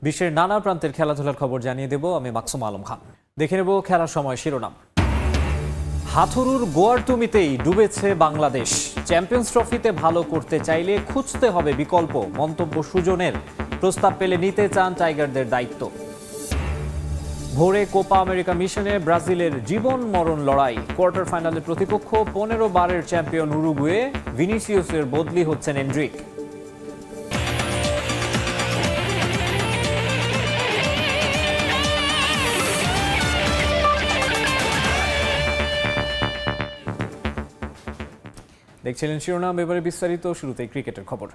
বিশ্বের নানা প্রান্তের খেলাধুলার খবর জানিয়ে দেব আমি মাকসুম আলম খান। দেখে নেব খেলার সময় শিরোনাম। হাথুরুর গোয়ার্তুমিতেই ডুবেছে বাংলাদেশ। চ্যাম্পিয়ন্স ট্রফিতে ভালো করতে চাইলে খুঁজতে হবে বিকল্প, মন্তব্য সুজনের। প্রস্তাব পেলে নিতে চান টাইগারদের দায়িত্ব। ভোরে কোপা আমেরিকা মিশনে ব্রাজিলের জীবন মরণ লড়াই। কোয়ার্টার ফাইনালের প্রতিপক্ষ 15 বারের চ্যাম্পিয়ন উরুগুয়ে। ভিনিসিয়াসের বদলি হচ্ছেন এন্ড্রিক। দেখছিলেন শিরোনাম, এবারে বিস্তারিত। শুরুতেই ক্রিকেটের খবর।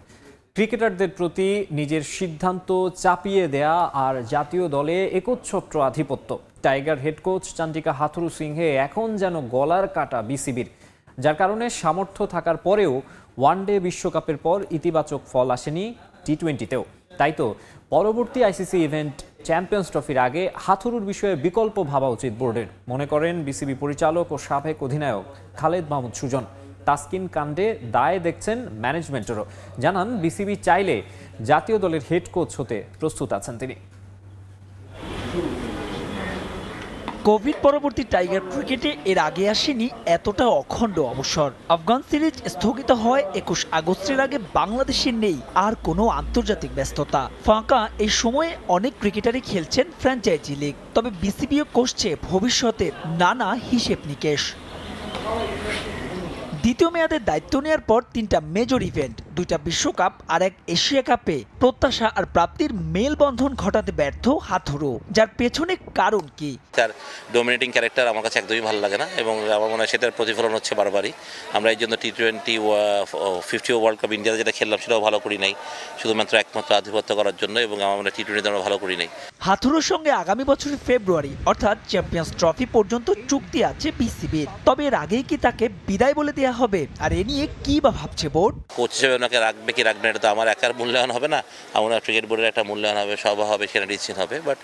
ক্রিকেটারদের প্রতি নিজের সিদ্ধান্ত চাপিয়ে দেয়া আর জাতীয় দলে একচ্ছত্র আধিপত্য। Tiger head coach Chandika Hathurusinghe এখন যেন গলার কাটা বিসিবির, যার কারণে সামর্থ্য থাকার পরেও ওয়ানডে বিশ্বকাপের পর ইতিবাচক ফল আসেনি টি-20তেও। তাই তো পরবর্তী আইসিসি ইভেন্ট চ্যাম্পিয়ন্স ট্রফির আগে হাথুরুর বিষয়ে বিকল্প ভাবা উচিত বোর্ডের, মনে করেন বিসিবি পরিচালক ও সাবেক অধিনায়ক খালেদ মাহমুদ সুজন। তাসকিন কাণ্ডে দায় দেখছেন ম্যানেজমেন্টেরও। জানান বিসিবি চাইলে জাতীয় দলের হেড কোচ হতে প্রস্তুত আছেন তিনি। কোভিড পরবর্তী টাইগার ক্রিকেটে এর আগে আসেনি এতটা অখণ্ড অবসর। আফগান সিরিজ স্থগিত হয় 21 আগস্টের আগে বাংলাদেশের নেই আর কোনো আন্তর্জাতিক ব্যস্ততা। ফাঁকা এই সময়ে অনেক ক্রিকেটারই খেলছেন ফ্র্যাঞ্চাইজি লিগ। তবে বিসিবিও কষছে ভবিষ্যতের নানা হিসেব নিকেশ। দ্বিতীয় মেয়াদের দায়িত্ব নেওয়ার পর 3টা মেজর ইভেন্ট, 2টা বিশ্বকাপ আর এক এশিয়া কাপে প্রত্যাশা আর প্রাপ্তির মেলবন্ধন ঘটাতে ব্যর্থ হাথুরু। যার পেছনে কারণ কি? তার ডোমিনেটিং ক্যারেক্টার আমার কাছে একদমই ভালো লাগে না এবং আমার মনে হয় সেটার প্রতিফলন হচ্ছে বারবারই। আমরা এই জন্য টি-20 50 ওয়ার্ল্ড কাপ ইন্ডিয়াতে যেটা খেললাম সেটাও ভালো করি নাই, শুধুমাত্র একমাত্র আধিপত্য করার জন্য, এবং আমার মনে হয় টি-20তে আমরা ভালো করি নাই। হাথুরুর সঙ্গে আগামী বছরের ফেব্রুয়ারি অর্থাৎ চ্যাম্পিয়ন্স ট্রফি পর্যন্ত চুক্তি আছে বিসিবির। তবে এর আগেই কি তাকে বিদায় বলে দেওয়া হবে? আর এ নিয়ে কি বা ভাবছে বোর্ড? কোচ হিসেবে ওনাকে রাখবে কি রাখবে না এটা তো আমার একার মূল্যায়ন হবে না, আমার ক্রিকেট বোর্ডের একটা মূল্যায়ন হবে, সভা হবে, সেখানে ডিসিশন হবে। বাট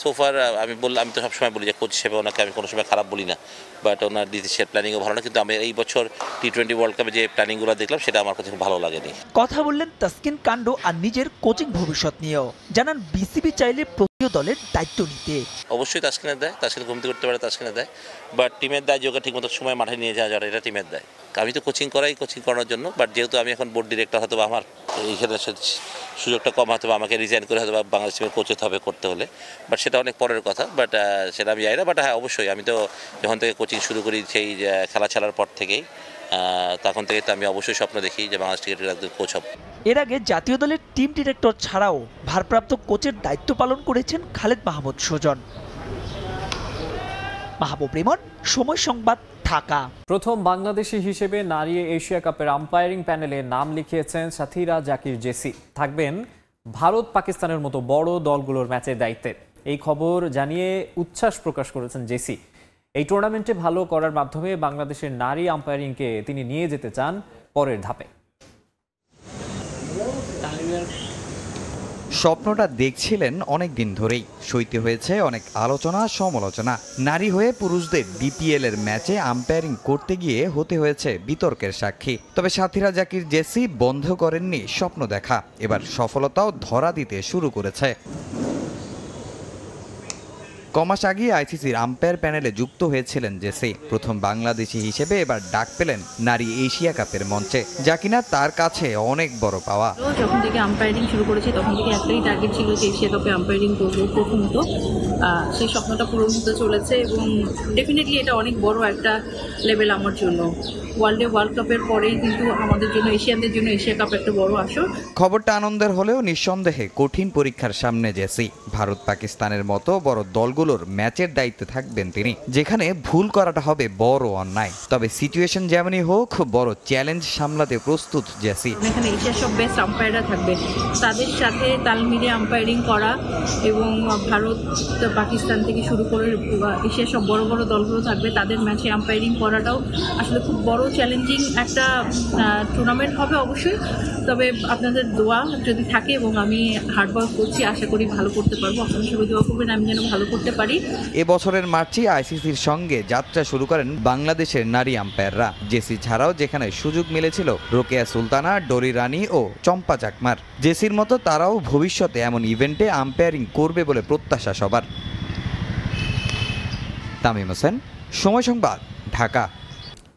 সোফার আমি তো সবসময় বলি যে কোচ হিসেবে ওনাকে আমি কোনো সময় খারাপ বলি না, বাট ওনার ডিসিশন প্ল্যানিংও ভালো না। কিন্তু আমি এই বছর টি-20 ওয়ার্ল্ড কাপে যে প্ল্যানিংগুলো দেখলাম সেটা আমার কাছে খুব ভালো লাগেনি। কথা বললেন তাসকিন কাণ্ড আর নিজের কোচিং ভবিষ্যৎ নিয়েও। জানান বিসিবি চাইলে প্রতিও দলের দায়িত্ব নিতে। অবশ্যই তাসকিনের দেয়, তাসকিন ঘুমতে করতে পারে, তাসকিনের দেয়, বাট টিমের দায় যোগা ঠিকমতো সময় মাঠে নিয়ে যাওয়া যায়, এটা টিমের দায়। আমি তো কোচিং করানোর জন্য, বাট যেহেতু আমি এখন বোর্ড ডিরেক্টর, হয়তো আমার এইখানে সুযোগটা কম, হয়তো আমাকে রিজাইন করে হয়তো বাংলাদেশ টিমের কোচ হতে হবে করতে হলে, বাট সেটা অনেক পরের কথা। বাট সেটা আমি যাই না। বাট হ্যাঁ, অবশ্যই আমি তো যখন থেকে কোচিং শুরু করি সেই খেলা ছাড়ার পর থেকেই, তখন থেকে তো আমি অবশ্যই স্বপ্ন দেখি যে বাংলাদেশ ক্রিকেটের একজন কোচ হব। এর আগে জাতীয় দলের টিম ডিরেক্টর ছাড়াও ভারপ্রাপ্ত কোচের দায়িত্ব পালন করেছেন খালেদ মাহমুদ সুজন। মাহবুব রিমন, সময় সংবাদ, ঢাকা। প্রথম বাংলাদেশি হিসেবে নারী এশিয়া কাপের আম্পায়ারিং প্যানেলে নাম লিখিয়েছেন সাথীরা জাকির জেসি। থাকবেন ভারত পাকিস্তানের মতো বড় দলগুলোর ম্যাচের দায়িত্বে। এই খবর জানিয়ে উচ্ছ্বাস প্রকাশ করেছেন জেসি। এই টুর্নামেন্টে ভালো করার মাধ্যমে বাংলাদেশের নারী আম্পায়ারিংকে তিনি নিয়ে যেতে চান পরের ধাপে। স্বপ্নটা দেখছিলেন অনেক দিন ধরেই, সইতে হয়েছে অনেক আলোচনা সমালোচনা। নারী হয়ে পুরুষদের বিপিএল এর ম্যাচে আম্পায়ারিং করতে গিয়ে হতে হয়েছে বিতর্কের সাক্ষী। তবে সাথীরা জাকির জেসি বন্ধ করেননি স্বপ্ন দেখা, এবার সফলতাও ধরা দিতে শুরু করেছে। কমাস আগে আইসিসির আম্পায়ার প্যানেলে যুক্ত হয়েছিলেন জেসি। প্রথম বাংলাদেশি হিসেবে এবার ডাক পেলেন নারী এশিয়া কাপের মঞ্চে, যা কিনা তার কাছে অনেক বড় পাওয়া। যখন থেকে আম্পায়ারিং শুরু করেছি তখন থেকে একটাই টার্গেট ছিল যে এশিয়া কাপে আম্পায়ারিং করবো প্রথমত। সেই স্বপ্নটা পূরণ হতে চলেছে এবং ডেফিনেটলি এটা অনেক বড় একটা লেভেল আমার জন্য। ওয়ার্ল্ড কাপের পরেই কিন্তু আমাদের জন্য, এশিয়ানদের জন্য এশিয়া কাপ একটা বড় আসর। খবরটা আনন্দের হলেও নিঃসন্দেহে কঠিন পরীক্ষার সামনে জেসি। ভারত পাকিস্তানের মতো বড় দলগুলোর ম্যাচের দায়িত্বে থাকবেন তিনি, যেখানে ভুল করাটা হবে বড় অন্যায়। তবে সিচুয়েশন যেমনই হোক, বড় চ্যালেঞ্জ সামলাতে প্রস্তুত জেসি। এখানে এশিয়ার সব বেস্ট আম্পায়াররা থাকবে, তাদের সাথে তাল মিলিয়ে আম্পায়ারিং করা এবং ভারত পাকিস্তান থেকে শুরু করে এশিয়ার সব বড় বড় দলগুলো থাকবে, তাদের ম্যাচে আম্পায়ারিং করাটাও আসলে খুব বড় চ্যালেঞ্জিং একটা টুর্নামেন্ট হবে অবশ্যই, তবে আপনাদের দোয়া যদি থাকে এবং আমি হার্ডওয়ার্ক করছি, আশা করি ভালো করতে পারবো। আপনারা সবাই দোয়া করবেন আমি যেন ভালো করতে পারি। এবছরের মার্চে আইসিসির সঙ্গে যাত্রা শুরু করেন বাংলাদেশের নারী আম্পায়াররা। জেসি ছাড়াও যেখানে সুযোগ মিলেছিল রোকেয়া সুলতানা, ডোরি রানী ও চম্পা চাকমার, জেসির মতো তারাও ভবিষ্যতে এমন ইভেন্টে আম্পায়ারিং করবে বলে প্রত্যাশা সবার। তামিম হোসেন, সময় সংবাদ, ঢাকা।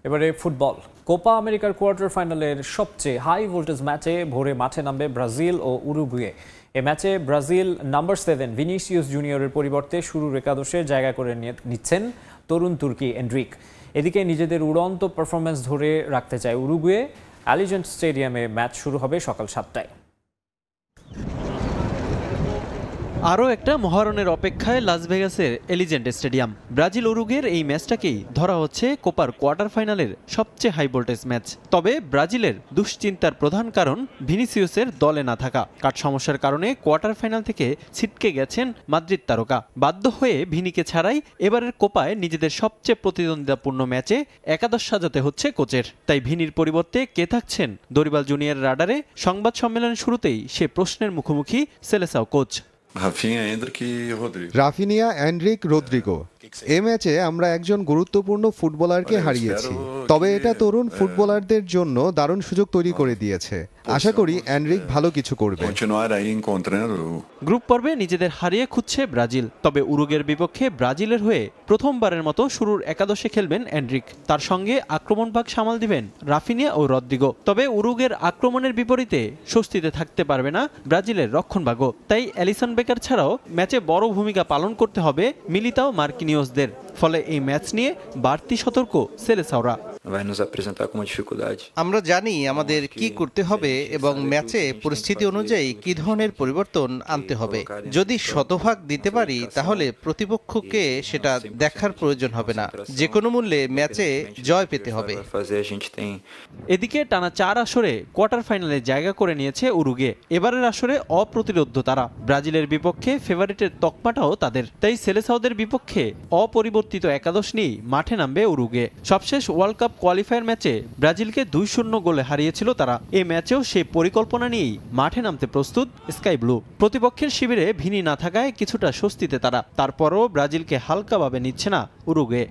এবারে ফুটবল। কোপা আমেরিকার কোয়ার্টার ফাইনালের সবচেয়ে হাই ভোল্টেজ ম্যাচে ভোরে মাঠে নামবে ব্রাজিল ও উরুগুয়ে। এ ম্যাচে ব্রাজিল নাম্বার 7 ভিনিসিয়াস জুনিয়রের পরিবর্তে শুরুর একাদশে জায়গা করে নিচ্ছেন তরুণ তুর্কি এন্ড্রিক। এদিকে নিজেদের উড়ন্ত পারফরম্যান্স ধরে রাখতে চায় উরুগুয়ে। অ্যালিজেন্ট স্টেডিয়ামে ম্যাচ শুরু হবে সকাল 7টায়। আরও একটা মহারণের অপেক্ষায় লাস ভেগাসের এলিজেন্ট স্টেডিয়াম। ব্রাজিল উরুগুয়ের এই ম্যাচটাকেই ধরা হচ্ছে কোপার কোয়ার্টার ফাইনালের সবচেয়ে হাই ভোল্টেজ ম্যাচ। তবে ব্রাজিলের দুশ্চিন্তার প্রধান কারণ ভিনিসিয়াসের দলে না থাকা। কাট সমস্যার কারণে কোয়ার্টার ফাইনাল থেকে ছিটকে গেছেন মাদ্রিদ তারকা। বাধ্য হয়ে ভিনিকে ছাড়াই এবারের কোপায় নিজেদের সবচেয়ে প্রতিদ্বন্দ্বিতাপূর্ণ ম্যাচে একাদশ সাজাতে হচ্ছে কোচের। তাই ভিনির পরিবর্তে কে থাকছেন দরিবাল জুনিয়র রাডারে? সংবাদ সম্মেলনের শুরুতেই সে প্রশ্নের মুখোমুখি Selecao coach. Raphinha, Endrick, Rodrygo. এ ম্যাচে আমরা একজন গুরুত্বপূর্ণ ফুটবলারকে হারিয়েছি, তবে এটা তরুণ ফুটবলারদের জন্য দারুণ সুযোগ তৈরি করে দিয়েছে। আশা করি এন্ড্রিক ভালো কিছু করবে। গ্রুপ পর্বে নিজেদের হারিয়ে খুঁজছে ব্রাজিল। তবে উরুগুয়ের বিপক্ষে ব্রাজিলের হয়ে প্রথমবারের মতো শুরুর একাদশে খেলবেন এন্ড্রিক। তার সঙ্গে আক্রমণ ভাগ সামাল দিবেন রাফিনিয়া ও রদ্রিগো। তবে উরুগুয়ের আক্রমণের বিপরীতে স্বস্তিতে থাকতে পারবে না ব্রাজিলের রক্ষণভাগও। তাই অ্যালিসন বেকার ছাড়াও ম্যাচে বড় ভূমিকা পালন করতে হবে মিলিতাও মার্কিনিওসদের। ফলে এই ম্যাচ নিয়ে বাড়তি সতর্ক সেলেসাওরা। আমরা জানি আমাদের কি করতে হবে এবং ম্যাচে পরিস্থিতি অনুযায়ী কি ধরনের পরিবর্তন আনতে হবে। যদি শতভাগ দিতে পারি তাহলে প্রতিপক্ষকে সেটা দেখার প্রয়োজন হবে না। যে কোনো মূল্যে ম্যাচে জয় পেতে হবে। এদিকে টানা 4 আসরে কোয়ার্টার ফাইনালে জায়গা করে নিয়েছে উরুগুয়ে। এবারের আসরে অপ্রতিরোধ্য তারা। ব্রাজিলের বিপক্ষে ফেভারিটের তকমাটাও তাদের। তাই সেলেসাওদের বিপক্ষে অপরিবর্তিত একাদশ নিয়েই মাঠে নামবে উরুগুয়ে। সবশেষ ওয়ার্ল্ড কাপ কোয়ালিফায়ার ম্যাচে ব্রাজিলকে 2-0 গোলে হারিয়েছিল তারা। এই ম্যাচেও সেই পরিকল্পনা নিয়েই মাঠে নামতে প্রস্তুত স্কাই ব্লু। প্রতিপক্ষের শিবিরে ভিনি না থাকায় কিছুটা স্বস্তিতে তারা। তারপরও ব্রাজিলকে হালকাভাবে নিচ্ছে না উরুগুয়ে।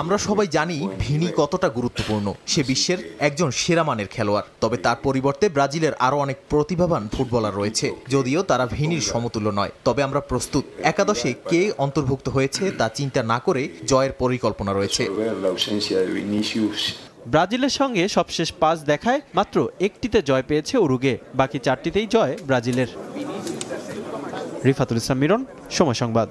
আমরা সবাই জানি ভিনি কতটা গুরুত্বপূর্ণ। সে বিশ্বের একজন সেরা মানের খেলোয়াড়। তবে তার পরিবর্তে ব্রাজিলের আরো অনেক প্রতিভাবান ফুটবলার রয়েছে, যদিও তারা ভিনির সমতুল্য নয়। তবে আমরা প্রস্তুত। একাদশে কে অন্তর্ভুক্ত হয়েছে তা চিন্তা না করে জয়ের পরিকল্পনা রয়েছে। ব্রাজিলের সঙ্গে সবশেষ 5 দেখায় মাত্র একটিতে জয় পেয়েছে উরুগুয়ে। বাকি 4টিতেই জয় ব্রাজিলের। রিফাতুল ইসলাম মিরন, সময় সংবাদ।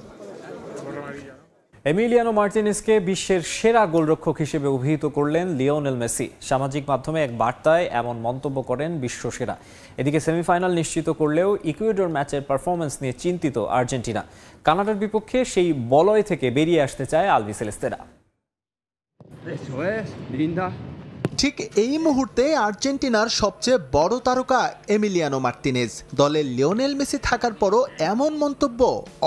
এমিলিয়ানো মার্টিনেজকে বিশ্বের সেরা গোলরক্ষক হিসেবে অভিহিত করলেন লিওনেল মেসি। সামাজিক মাধ্যমে এক বার্তায় এমন মন্তব্য করেন বিশ্বসেরা। এদিকে সেমিফাইনাল নিশ্চিত করলেও ইকুয়েডর ম্যাচের পারফরম্যান্স নিয়ে চিন্তিত আর্জেন্টিনা। কানাডার বিপক্ষে সেই বলয় থেকে বেরিয়ে আসতে চায় আলবিসেলেস্তেরা। ঠিক এই মুহূর্তে আর্জেন্টিনার সবচেয়ে বড় তারকা এমিলিয়ানো মার্টিনেজ। দলে লিওনেল মেসি থাকার পরও এমন মন্তব্য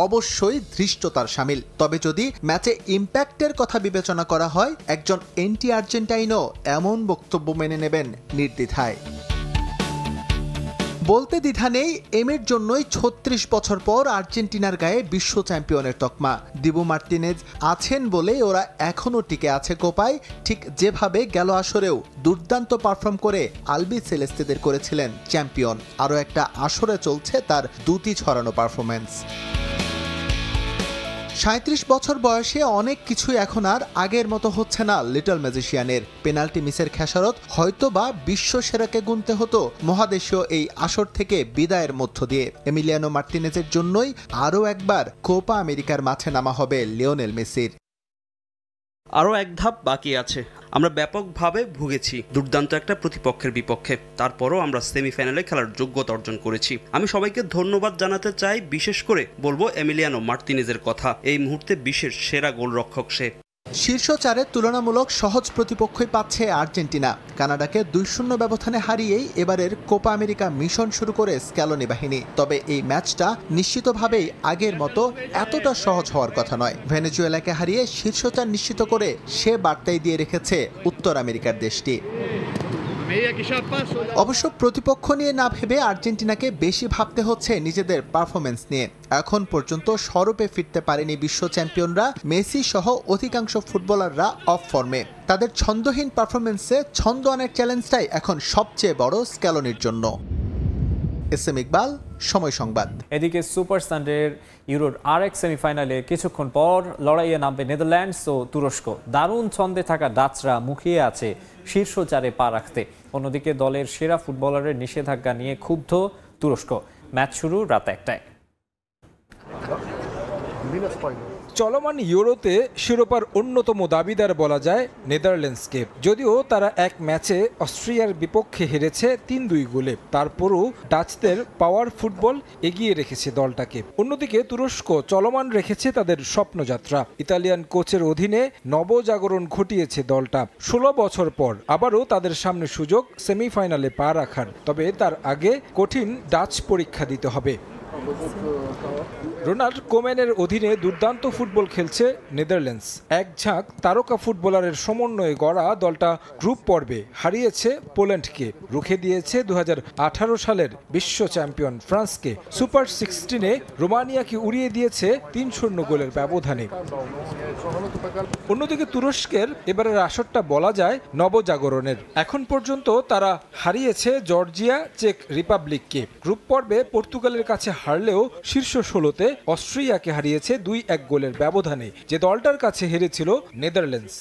অবশ্যই ধৃষ্টতার শামিল। তবে যদি ম্যাচে ইম্প্যাক্টের কথা বিবেচনা করা হয়, একজন এন্টি আর্জেন্টাইনও এমন বক্তব্য মেনে নেবেন নির্দ্বিধায়। বলতে দ্বিধা নেই, এমের জন্যই 36 বছর পর আর্জেন্টিনার গায়ে বিশ্ব চ্যাম্পিয়নের তকমা। দিবু মার্টিনেজ আছেন বলেই ওরা এখনও টিকে আছে কোপায়, ঠিক যেভাবে গেল আসরেও দুর্দান্ত পারফর্ম করে আলবিসেলেস্তেদের করেছিলেন চ্যাম্পিয়ন। আরও একটা আসরে চলছে তার দুটি ছড়ানো পারফরমেন্স। 37 বছর বয়সে অনেক কিছুই এখন আর আগের মতো হচ্ছে না লিটল ম্যাজিশিয়ানের। পেনাল্টি মিসের খেসারত হয়তো বা বিশ্ব সেরাকে গুনতে হতো মহাদেশীয় এই আসর থেকে বিদায়ের মধ্য দিয়ে। এমিলিয়ানো মার্টিনেজের জন্যই আরও একবার কোপা আমেরিকার মাঠে নামা হবে লিওনেল মেসির। আরও এক ধাপ বাকি আছে। আমরা ব্যাপকভাবে ভুগেছি দুর্দান্ত একটা প্রতিপক্ষের বিপক্ষে। তারপরও আমরা সেমিফাইনালে খেলার যোগ্যতা অর্জন করেছি। আমি সবাইকে ধন্যবাদ জানাতে চাই। বিশেষ করে বলবো এমিলিয়ানো মার্টিনেজের কথা। এই মুহূর্তে বিশ্বের সেরা গোলরক্ষক সে। শীর্ষ চারে তুলনামূলক সহজ প্রতিপক্ষই পাচ্ছে আর্জেন্টিনা। কানাডাকে 2-0 ব্যবধানে হারিয়েই এবারের কোপা আমেরিকা মিশন শুরু করে স্ক্যালোনি বাহিনী। তবে এই ম্যাচটা নিশ্চিতভাবেই আগের মতো এতটা সহজ হওয়ার কথা নয়। ভেনেজুয়েলাকে হারিয়ে শীর্ষ চার নিশ্চিত করে সে বার্তাই দিয়ে রেখেছে উত্তর আমেরিকার দেশটি। অবশ্য প্রতিপক্ষ নিয়ে না ভেবে আর্জেন্টিনাকে বেশি ভাবতে হচ্ছে নিজেদের পারফরমেন্স নিয়ে। এখন পর্যন্ত স্বরূপে ফিরতে পারেনি বিশ্ব চ্যাম্পিয়নরা। মেসি সহ অধিকাংশ ফুটবলাররা অফ ফর্মে। তাদের ছন্দহীন পারফরমেন্সে ছন্দ আনার চ্যালেঞ্জটাই এখন সবচেয়ে বড় স্ক্যালোনির জন্য। এসএম ইকবাল, সময় সংবাদ। এদিকে সুপার সানডের ইউরোর আরেক সেমিফাইনালে কিছুক্ষণ পর লড়াইয়ে নামবে নেদারল্যান্ডস ও তুরস্ক। দারুণ ছন্দে থাকা ডাচরা মুখিয়ে আছে শীর্ষ চারে পা রাখতে। অন্যদিকে দলের সেরা ফুটবলারের নিষেধাজ্ঞা নিয়ে ক্ষুব্ধ তুরস্ক। ম্যাচ শুরু রাত 1টায়। চলমান ইউরোতে শিরোপার অন্যতম দাবিদার বলা যায় নেদারল্যান্ডসকে। যদিও তারা এক ম্যাচে অস্ট্রিয়ার বিপক্ষে হেরেছে 3-2 গোলে, তারপরও ডাচদের পাওয়ার ফুটবল এগিয়ে রেখেছে দলটাকে। অন্যদিকে তুরস্ক চলমান রেখেছে তাদের স্বপ্নযাত্রা। ইতালিয়ান কোচের অধীনে নবজাগরণ ঘটিয়েছে দলটা। 16 বছর পর আবারও তাদের সামনে সুযোগ সেমিফাইনালে পা রাখার। তবে তার আগে কঠিন ডাচ পরীক্ষা দিতে হবে। রোনাল্ড কোম্যানের অধীনে দুর্দান্ত ফুটবল খেলছে নেদারল্যান্ডস। এক ঝাঁক তারকা ফুটবলারের সমন্বয়ে গড়া দলটা গ্রুপ পর্বে হারিয়েছে পোল্যান্ডকে, রুখে দিয়েছে 2018 সালের বিশ্ব চ্যাম্পিয়ন ফ্রান্সকে। সুপার 16-এ রোমানিয়াকে উড়িয়ে দিয়েছে 3-0 গোলের ব্যবধানে। অন্যদিকে তুরস্কের এবারের আসরটা বলা যায় নবজাগরণের। এখন পর্যন্ত তারা হারিয়েছে জর্জিয়া, চেক রিপাবলিককে। গ্রুপ পর্বে পর্তুগালের কাছে হারলেও শীর্ষ 16-তে অস্ট্রিয়াকে হারিয়েছে 2-1 গোলের ব্যবধানে, যে দলটার কাছে হেরেছিল নেদারল্যান্ডস।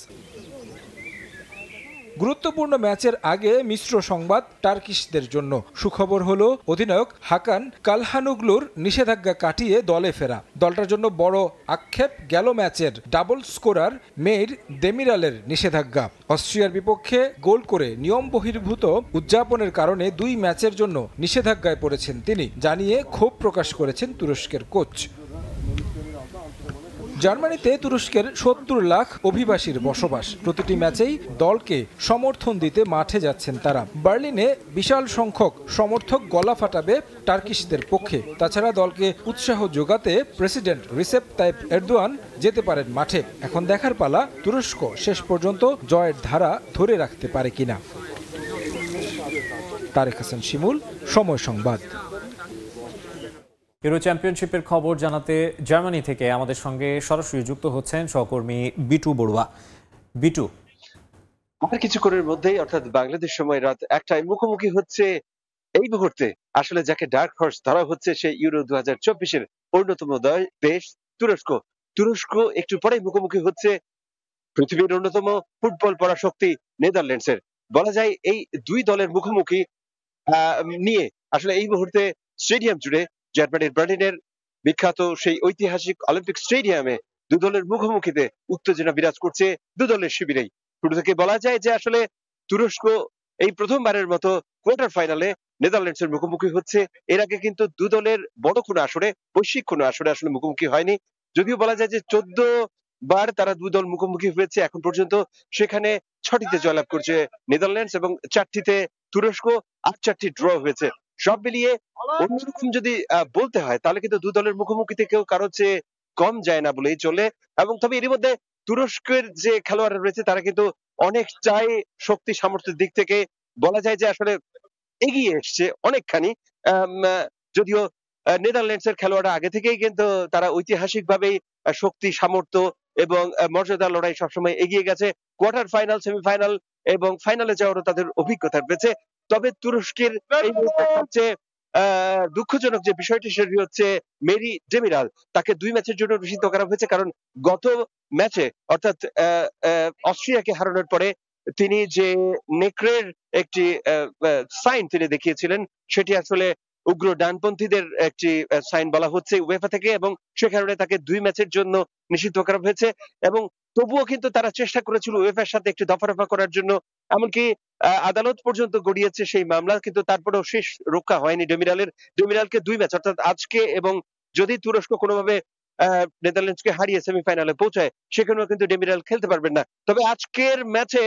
গুরুত্বপূর্ণ ম্যাচের আগে মিশ্র সংবাদ টার্কিশদের জন্য। সুখবর হলো অধিনায়ক হাকান কালহানুগলুর নিষেধাজ্ঞা কাটিয়ে দলে ফেরা। দলটার জন্য বড় আক্ষেপ গেল ম্যাচের ডাবল স্কোরার মেইর দেমিরালের নিষেধাজ্ঞা। অস্ট্রিয়ার বিপক্ষে গোল করে নিয়ম বহির্ভূত উদযাপনের কারণে 2 ম্যাচের জন্য নিষেধাজ্ঞায় পড়েছেন তিনি, জানিয়ে ক্ষোভ প্রকাশ করেছেন তুরস্কের কোচ। জার্মানিতে তুরস্কের 70 লাখ অভিবাসীর বসবাস। প্রতিটি ম্যাচেই দলকে সমর্থন দিতে মাঠে যাচ্ছেন তারা। বার্লিনে বিশাল সংখ্যক সমর্থক গলা ফাটাবে টার্কিশদের পক্ষে। তাছাড়া দলকে উৎসাহ যোগাতে প্রেসিডেন্ট রিসেপ তাইপ এরদোয়ান যেতে পারেন মাঠে। এখন দেখার পালা তুরস্ক শেষ পর্যন্ত জয়ের ধারা ধরে রাখতে পারে কিনা। তারেক হাসান শিমুল, সময় সংবাদ। ইউরো চ্যাম্পিয়নশিপের খবর জানাতে জার্মানি থেকে আমাদের সঙ্গে সরাসরি যুক্ত হচ্ছেন সহকর্মী বিটু বড়ুয়া। বিটু, আর কিছুক্ষণের মধ্যেই অর্থাৎ বাংলাদেশ সময় রাত 1টায় মুখোমুখি হচ্ছে এই মুহূর্তে আসলে যাকে ডার্ক হর্স ধরা হচ্ছে সেই ইউরো 2024-এর অন্যতম দেশ তুরস্ক। তুরস্ক একটু পরেই মুখোমুখি হচ্ছে পৃথিবীর অন্যতম ফুটবল পরাশক্তি নেদারল্যান্ডসের। বলা যায় এই দুই দলের মুখোমুখি নিয়ে আসলে এই মুহূর্তে স্টেডিয়াম জুড়ে জার্মানির বার্লিনের বিখ্যাত সেই ঐতিহাসিক অলিম্পিক স্টেডিয়ামে দু দলের মুখোমুখিতে উত্তেজনা বিরাজ করছে দু দলের শিবিরেই। শুরু থেকে বলা যায় যে আসলে তুরস্ক এই প্রথমবারের মতো কোয়ার্টার ফাইনালে নেদারল্যান্ডসের মুখোমুখি হচ্ছে। এর আগে কিন্তু দু দলের বড় কোনো আসরে, বৈশ্বিক কোনো আসরে আসলে মুখোমুখি হয়নি। যদিও বলা যায় যে 14 বার তারা দু দল মুখোমুখি হয়েছে এখন পর্যন্ত, সেখানে 6টিতে জয়লাভ করছে নেদারল্যান্ডস এবং 4টিতে তুরস্ক, আর 4টি ড্র হয়েছে। সব মিলিয়ে অন্যরকম যদি বলতে হয় তাহলে কিন্তু দু দলের মুখোমুখিতে কেউ কারো চেয়ে কম যায় না বলেই চলে। এবং তবে এর মধ্যে তুরস্কের যে খেলোয়াড়রা রয়েছে তারা কিন্তু অনেকটাই শক্তি সামর্থ্যের দিক থেকে বলা যায় যে আসলে এগিয়ে এসছে অনেকখানি। যদিও নেদারল্যান্ডসের খেলোয়াড়রা আগে থেকেই কিন্তু তারা ঐতিহাসিকভাবেই শক্তি সামর্থ্য এবং মর্যাদার লড়াই সবসময় এগিয়ে গেছে। কোয়ার্টার ফাইনাল, সেমিফাইনাল এবং ফাইনালে যাওয়ারও তাদের অভিজ্ঞতা রয়েছে। তবে তুরস্কের এই মুহূর্তে সবচেয়ে দুঃখজনক যে বিষয়টি সেটি হচ্ছে মেরি ডেমিরাল। তাকে 2 ম্যাচের জন্য নিষিদ্ধ করা হয়েছে, কারণ গত ম্যাচে অর্থাৎ অস্ট্রিয়াকে হারানোর পরে তিনি যে নেকড়ের একটি সাইন তিনি দেখিয়েছিলেন সেটি আসলে উগ্র ডানপন্থীদের একটি সাইন বলা হচ্ছে উয়েফা থেকে, এবং সে কারণে তাকে 2 ম্যাচের জন্য নিষিদ্ধ করা হয়েছে। এবং তবুও কিন্তু তারা চেষ্টা করেছিল উয়েফার সাথে একটি দফারফা করার জন্য, এমনকি আদালত পর্যন্ত গড়িয়েছে সেই মামলা, কিন্তু তারপরেও শেষ রক্ষা হয়নি ডেমিরালকে 2 ম্যাচ অর্থাৎ আজকে এবং যদি তুরস্ক কোনোভাবে নেদারল্যান্ডসকে হারিয়ে সেমিফাইনালে পৌঁছায়, সেখানেও কিন্তু ডেমিরাল খেলতে পারবেন না। তবে আজকের ম্যাচে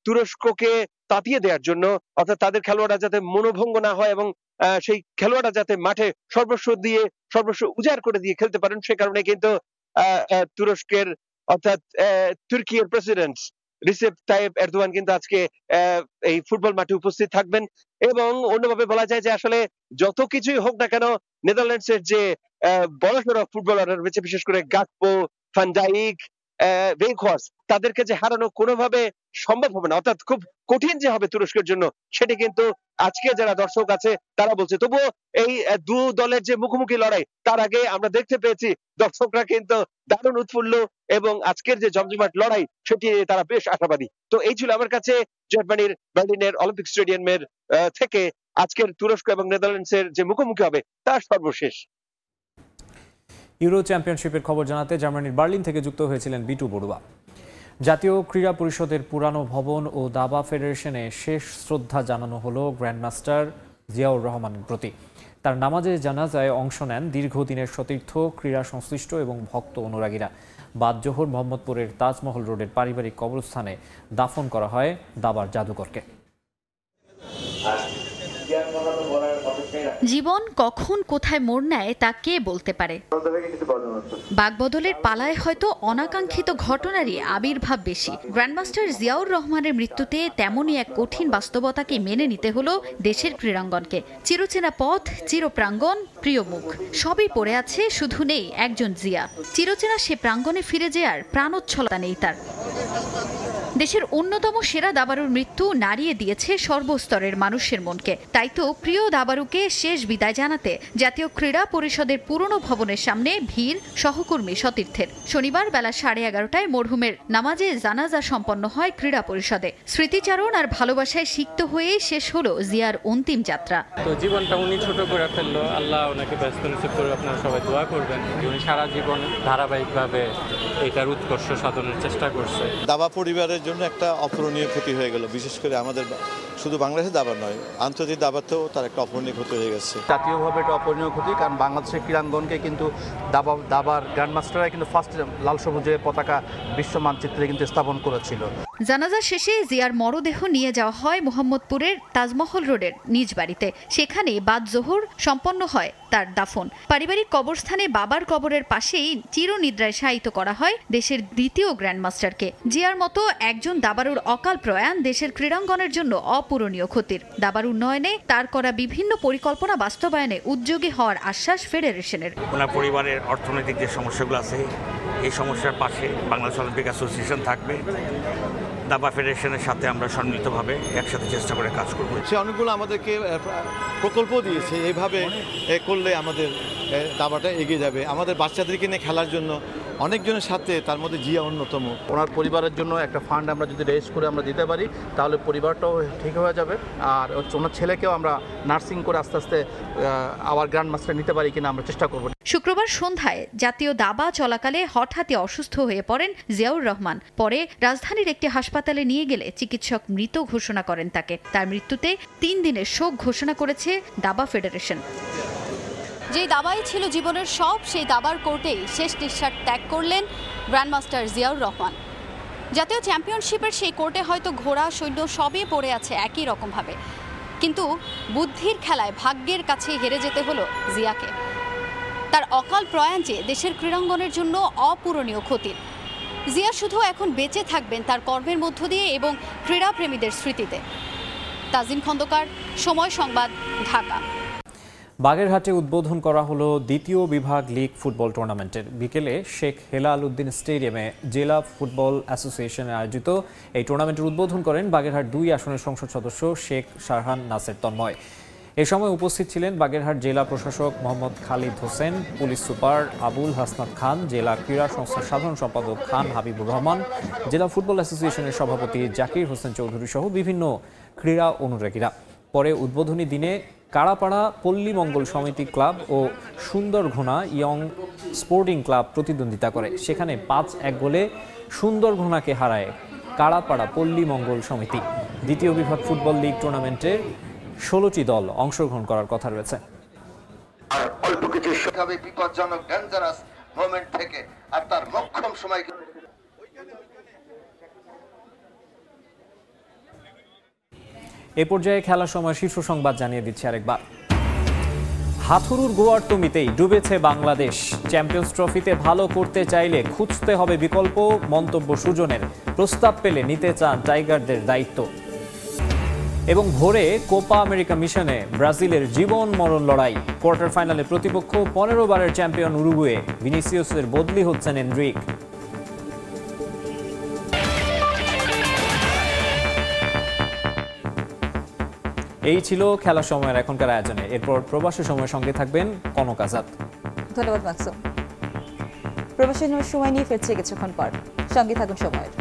তুরস্ককে তাতিয়ে দেওয়ার জন্য, অর্থাৎ তাদের খেলোয়াড়রা যাতে মনোভঙ্গ না হয় এবং সেই খেলোয়াড়রা যাতে মাঠে সর্বস্ব উজাড় করে দিয়ে খেলতে পারেন, সে কারণে কিন্তু তুরস্কের অর্থাৎ তুর্কির প্রেসিডেন্ট রিসেপ তাইয়েপ এরদোয়ান কিন্তু আজকে এই ফুটবল মাঠে উপস্থিত থাকবেন। এবং অন্যভাবে বলা যায় যে আসলে যত কিছুই হোক না কেন, নেদারল্যান্ডসের যে বড়সড় ফুটবলার রয়েছে, বিশেষ করে গাকপো, ফান ডাইক, ভেইখর্স্ট, তাদেরকে যে হারানো কোনোভাবে সম্ভব হবে না, অর্থাৎ খুব কঠিন যে হবে তুরস্কের জন্য, সেটি কিন্তু আজকে যারা দর্শক আছে তারা বলছে। তবুও এই দু দলের যে মুখোমুখি লড়াই, তার আগে আমরা দেখতে পেয়েছি দর্শকরা কিন্তু দারুণ উৎফুল্ল এবং আজকের যে জমজমাট লড়াই সেটি তারা বেশ আশাবাদী। তো এই ছিল আমার কাছে জার্মানির বার্লিনের অলিম্পিক স্টেডিয়ামের থেকে আজকের তুরস্ক এবং নেদারল্যান্ডসের যে মুখোমুখি হবে তার সর্বশেষ। ইউরো চ্যাম্পিয়নশিপের খবর জানাতে জার্মানির বার্লিন থেকে যুক্ত হয়েছিলেন বিটু বড়ুয়া। জাতীয় ক্রীড়া পরিষদের পুরানো ভবন ও দাবা ফেডারেশনে শেষ শ্রদ্ধা জানানো হলো গ্র্যান্ডমাস্টার জিয়াউর রহমানের প্রতি। তার নামাজে জানাজায় অংশ নেন দীর্ঘদিনের সতীর্থ, ক্রীড়া সংশ্লিষ্ট এবং ভক্ত অনুরাগীরা। বাদ জোহর মোহাম্মদপুরের তাজমহল রোডের পারিবারিক কবরস্থানে দাফন করা হয় দাবার জাদুকরকে। জীবন কখন কোথায় মোড় নেয় তা কে বলতে পারে। বাগবদলের পালায় হয়তো অনাকাঙ্ক্ষিত ঘটনারই আবির্ভাব বেশি। গ্র্যান্ডমাস্টার জিয়াউর রহমানের মৃত্যুতে তেমনই এক কঠিন বাস্তবতাকে মেনে নিতে হলো দেশের ক্রীড়াঙ্গনকে। চিরচেনা পথ, চিরপ্রাঙ্গণ, প্রিয় মুখ সবই পড়ে আছে, শুধু নেই একজন জিয়া। চিরচেনা সে প্রাঙ্গণে ফিরে যাওয়ার প্রাণোচ্ছলতা নেই তার। দেশের অন্যতম সেরা দাবারুর মৃত্যু নাড়িয়ে দিয়েছে সর্বস্তরের মানুষের মনকে। তাই তো প্রিয় দাবারুকে শেষ বিদায় জানাতে জাতীয় ক্রীড়া পরিষদের পুরনো ভবনের সামনে ভিড় সহকর্মী সতীর্থের। শনিবার বেলা 11:30টায় মরহুমের নামাজে জানাজা সম্পন্ন হয় ক্রীড়া পরিষদে। স্মৃতিচারণ আর ভালোবাসায় সিক্ত হয়ে শেষ হলো জিয়ার অন্তিম যাত্রা। তো জীবনটা উনি ছোট করে ফেললো, আল্লাহ ওনাকে ব্যস্ত নসিব করে। আপনারা সবাই দোয়া করবেন। উনি সারা জীবন ধারাবাহিকভাবে এটার উৎকর্ষ সাধনের চেষ্টা করছে। দাবা পরিবারের জন্য একটা অপূরণীয় ক্ষতি হয়ে গেল, বিশেষ করে আমাদের শুধু বাংলাদেশের দাবা নয়, আন্তর্জাতিক দাবাতেও তার একটা অপূরণীয় ক্ষতি হয়ে গেছে। জাতীয়ভাবে এটা অপূরণীয় ক্ষতি, কারণ বাংলাদেশের ক্রীড়াঙ্গনকে কিন্তু দাবার গ্র্যান্ডমাস্টাররা কিন্তু ফার্স্ট লাল সবুজের পতাকা বিশ্ব মানচিত্রে কিন্তু স্থাপন করেছিল। জানাজা শেষে জিয়ার মরদেহ নিয়ে যাওয়া হয় মোহাম্মদপুরের তাজমহল রোডের নিজ বাড়িতে। সেখানে বাদ জোহর সম্পন্ন হয় তার দাফন। পারিবারিক কবরস্থানে বাবার কবরের পাশেই চিরনিদ্রায় শায়িত করা হয় দেশের দ্বিতীয় গ্র্যান্ডমাস্টারকে। জিয়ার মতো একজন দাবারুর অকাল প্রয়াণ দেশের ক্রীড়াঙ্গনের জন্য অপূরণীয় ক্ষতির। দাবার উন্নয়নে তার করা বিভিন্ন পরিকল্পনা বাস্তবায়নে উদ্যোগী হওয়ার আশ্বাস ফেডারেশনের। ওনার পরিবারের অর্থনৈতিক যে সমস্যাগুলো আছে, এই সমস্যার পাশে বাংলাদেশ অলিম্পিক অ্যাসোসিয়েশন থাকবে। দাবা ফেডারেশনের সাথে আমরা সম্মিলিতভাবে একসাথে চেষ্টা করে কাজ করব। সে অনেকগুলো আমাদেরকে প্রকল্প দিয়েছে, এইভাবে করলে আমাদের দাবাটা এগিয়ে যাবে। আমাদের বাচ্চাদেরকে নিয়ে খেলার জন্য অনেকজনের সাথে, তার মধ্যে জিয়া অন্যতম। ওনার পরিবারের জন্য একটা ফান্ড আমরা যদি রেজ করে আমরা দিতে পারি, তাহলে পরিবারটাও ঠিক হয়ে যাবে। আর ওনার ছেলেকেও আমরা নার্সিং করে আস্তে আস্তে আবার গ্র্যান্ড মাস্টার নিতে পারি কিনা আমরা চেষ্টা করব। শুক্রবার সন্ধ্যায় জাতীয় দাবা চলাকালে হঠাৎই অসুস্থ হয়ে পড়েন জিয়াউর রহমান। পরে রাজধানীর একটি হাসপাতালে নিয়ে গেলে চিকিৎসক মৃত ঘোষণা করেন তাকে। তার মৃত্যুতে 3 দিনের শোক ঘোষণা করেছে দাবা ফেডারেশন। যে দাবাই ছিল জীবনের সব, সেই দাবার কোর্টেই শেষ নিঃশ্বাস ত্যাগ করলেন গ্র্যান্ডমাস্টার জিয়াউর রহমান। জাতীয় চ্যাম্পিয়নশিপের সেই কোর্টে হয়তো ঘোড়া সৈন্য সবই পড়ে আছে একই রকমভাবে, কিন্তু বুদ্ধির খেলায় ভাগ্যের কাছে হেরে যেতে হলো জিয়াকে। তার অকাল প্রয়াণ যে দেশের ক্রীড়াঙ্গনের জন্য অপূরণীয় ক্ষতির। জিয়া শুধু এখন বেঁচে থাকবেন তার কর্মের মধ্য দিয়ে এবং ক্রীড়াপ্রেমীদের স্মৃতিতে। তাজিম খন্দকার, সময় সংবাদ, ঢাকা। বাগেরহাটে উদ্বোধন করা হলো দ্বিতীয় বিভাগ লীগ ফুটবল টুর্নামেন্টের। বিকেলে শেখ হেলাল উদ্দিন স্টেডিয়ামে জেলা ফুটবল অ্যাসোসিয়েশনে আয়োজিত এই টুর্নামেন্টের উদ্বোধন করেন বাগেরহাট 2 আসনের সংসদ সদস্য শেখ শারহান নাসের তন্ময়। এ সময় উপস্থিত ছিলেন বাগেরহাট জেলা প্রশাসক মোহাম্মদ খালিদ হোসেন, পুলিশ সুপার আবুল হাসনাত খান, জেলা ক্রীড়া সংস্থার সাধারণ সম্পাদক খান হাবিবুর রহমান, জেলা ফুটবল অ্যাসোসিয়েশনের সভাপতি জাকির হোসেন চৌধুরী সহ বিভিন্ন ক্রীড়া অনুরাগীরা। পরে উদ্বোধনী দিনে কাড়াপাড়া পল্লী মঙ্গল সমিতি ক্লাব ও সুন্দরঘোনা ইয়ং স্পোর্টিং ক্লাব প্রতিদ্বন্দ্বিতা করে। সেখানে 5-1 গোলে সুন্দরঘোনাকে হারায় কাড়াপাড়া পল্লী মঙ্গল সমিতি। দ্বিতীয় বিভাগ ফুটবল লীগ টুর্নামেন্টের 16টি দল অংশগ্রহণ করার কথা রয়েছে। আর অল্প কিছু বিপজ্জনক ডেঞ্জারাস মোমেন্ট থেকে আর তার মোক্ষম সময়। এ পর্যায়ে খেলার সময় শীর্ষ সংবাদ জানিয়ে দিচ্ছি আরেকবার। হাথুরুর গোয়ার্তমিতেই ডুবেছে বাংলাদেশ। চ্যাম্পিয়ন্স ট্রফিতে ভালো করতে চাইলে খুঁজতে হবে বিকল্প, মন্তব্য সুজনের। প্রস্তাব পেলে নিতে চান টাইগারদের দায়িত্ব। এবং ভোরে কোপা আমেরিকা মিশনে ব্রাজিলের জীবন মরণ লড়াই। কোয়ার্টার ফাইনালে প্রতিপক্ষ 15 বারের চ্যাম্পিয়ন উরুগুয়ে। ভিনিসিয়াসের বদলি হচ্ছেন এনরিক। এই ছিল খেলার সময়ের এখনকার আয়োজনে। এরপর প্রবাসী সময়ের সঙ্গে থাকবেন কনক আজাদ। ধন্যবাদ মাকসুম। প্রবাসী সময় নিয়ে ফিরছে কিছুক্ষণ পর, সঙ্গে থাকুন সময়ের।